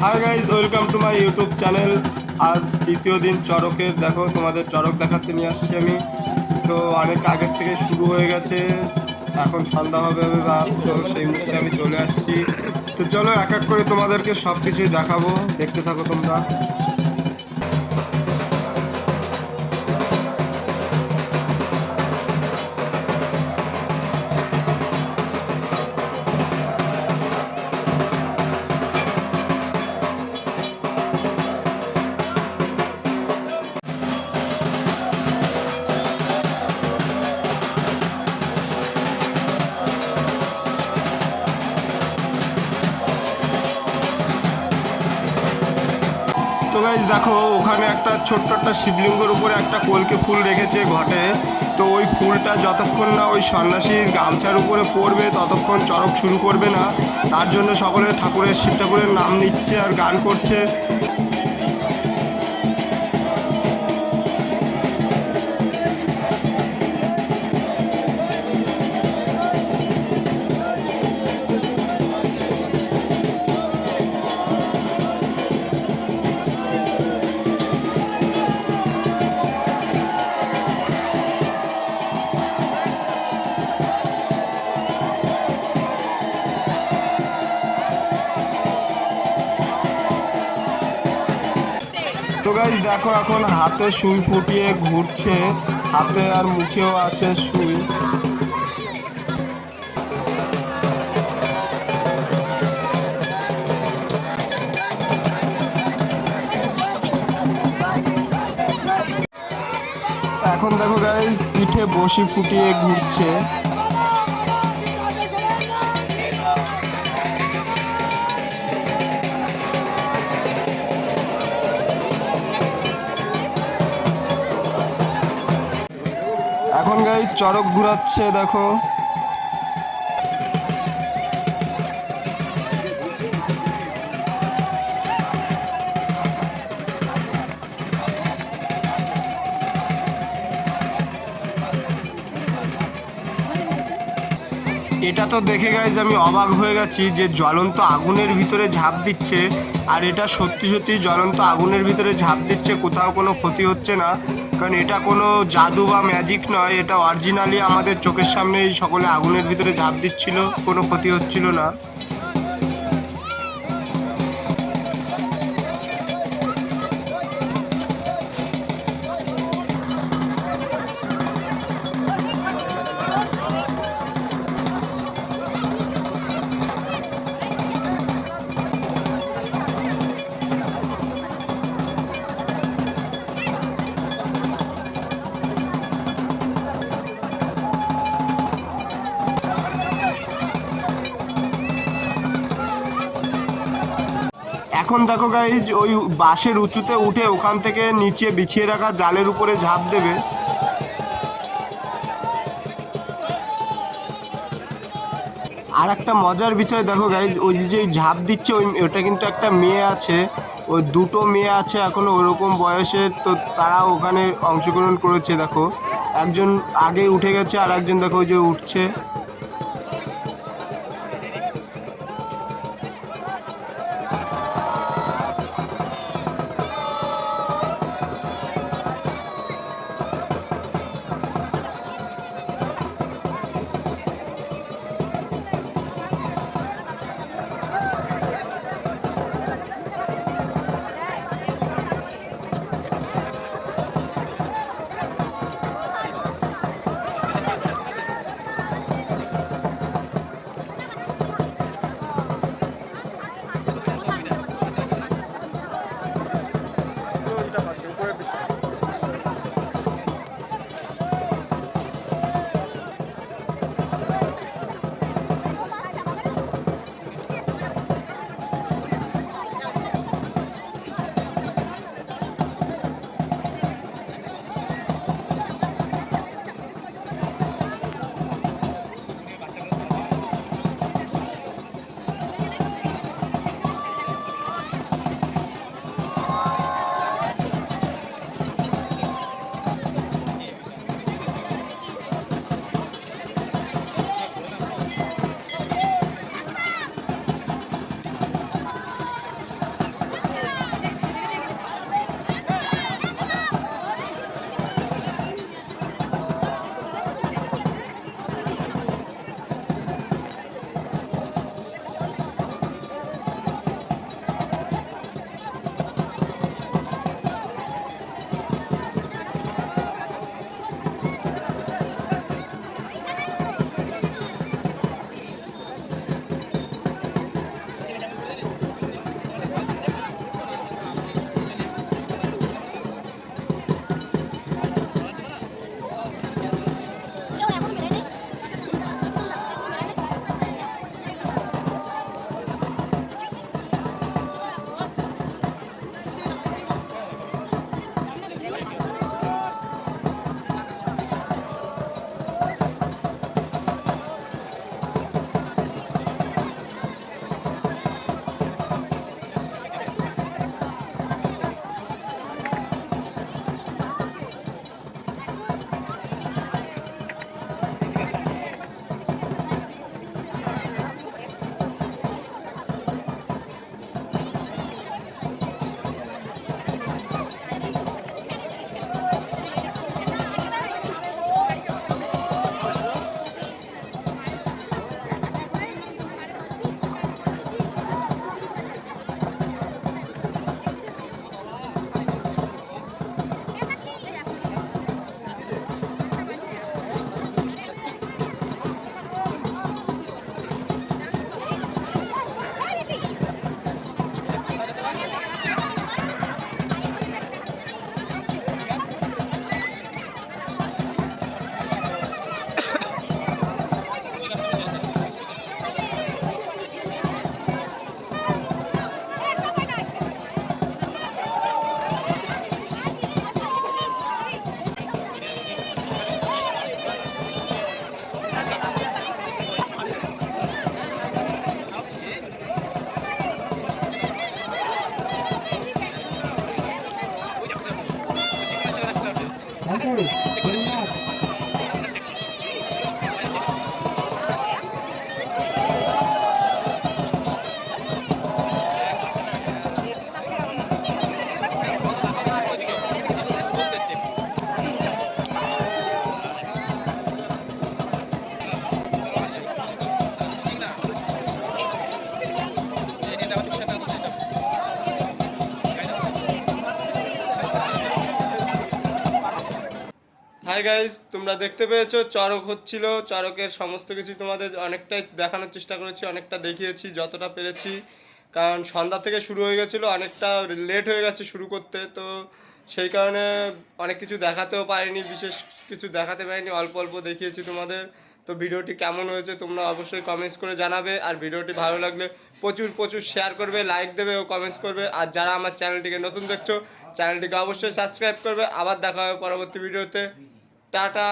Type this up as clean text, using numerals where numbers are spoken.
Hi guys, welcome to my YouTube channel. আজ দ্বিতীয় দিন চড়কের। দেখো, তোমাদের চড়ক দেখাতে নিয়ে আসছি আমি। তো অনেক আগের থেকে শুরু হয়ে গেছে, এখন সন্ধ্যা হবে বা তো সেই মুহূর্তে আমি চলে আসছি। তো চলো এক এক করে তোমাদেরকে সব কিছুই দেখাবো, দেখতে থাকো তোমরা। তো গাইজ দেখো, ওখানে একটা ছোট্ট একটা শিবলিঙ্গের উপরে একটা কলকে ফুল রেখেছে ঘটে। তো ওই ফুলটা যতক্ষণ না ওই সন্ন্যাসীর গামছার উপরে পড়বে ততক্ষণ চড়ক শুরু করবে না। তার জন্য সকলে শিব ঠাকুরের নাম নিচ্ছে আর গান করছে। তো গাইজ দেখো, এখন হাতে সুই ফুটিয়ে ঘুরছে, হাতে আর মুখেও আছে সুই। এখন দেখো গাইজ, পিঠে বসি ফুটিয়ে ঘুরছে। এখন গাইজ চড়ক ঘুরাচ্ছে, দেখো। এটা তো দেখে গাইজ আমি অবাক হয়ে গেছি যে জ্বলন্ত আগুনের ভিতরে ঝাঁপ দিচ্ছে। আর এটা সত্যি সত্যি জ্বলন্ত আগুনের ভিতরে ঝাঁপ দিচ্ছে, কোথাও কোনো ক্ষতি হচ্ছে না। কারণ এটা কোনো জাদু বা ম্যাজিক নয়, এটা অরিজিনালি আমাদের চোখের সামনেই সকলে আগুনের ভিতরে ঝাঁপ দিচ্ছিল, কোনো ক্ষতি হচ্ছিল না। এখন দেখো গাইজ, ওই বাঁশের উঁচুতে উঠে ওখান থেকে নিচে বিছিয়ে রাখা জালের উপরে ঝাঁপ দেবে। আর একটা মজার বিষয় দেখো গাইজ, ওই যে ঝাঁপ দিচ্ছে ওটা কিন্তু একটা মেয়ে আছে। ওই দুটো মেয়ে আছে এখনো ওরকম বয়সের, তো তারা ওখানে অংশগ্রহণ করেছে। দেখো, একজন আগে উঠে গেছে আর একজন দেখো ওই যে উঠছে। হাই গাইস, তোমরা দেখতে পেয়েছো চড়ক হচ্ছিল, চড়কের সমস্ত কিছু তোমাদের অনেকটাই দেখানোর চেষ্টা করেছি, অনেকটা দেখিয়েছি যতটা পেরেছি। কারণ সন্ধ্যা থেকে শুরু হয়ে গেছিলো, অনেকটা লেট হয়ে গেছে শুরু করতে, তো সেই কারণে অনেক কিছু দেখাতেও পারিনি, বিশেষ কিছু দেখাতে পারিনি, অল্প অল্প দেখিয়েছি তোমাদের। তো ভিডিওটি কেমন হয়েছে তোমরা অবশ্যই কমেন্টস করে জানাবে, আর ভিডিওটি ভালো লাগলে প্রচুর প্রচুর শেয়ার করবে, লাইক দেবে ও কমেন্টস করবে। আর যারা আমার চ্যানেলটিকে নতুন দেখছো, চ্যানেলটিকে অবশ্যই সাবস্ক্রাইব করবে। আবার দেখা হবে পরবর্তী ভিডিওতে। টাটা।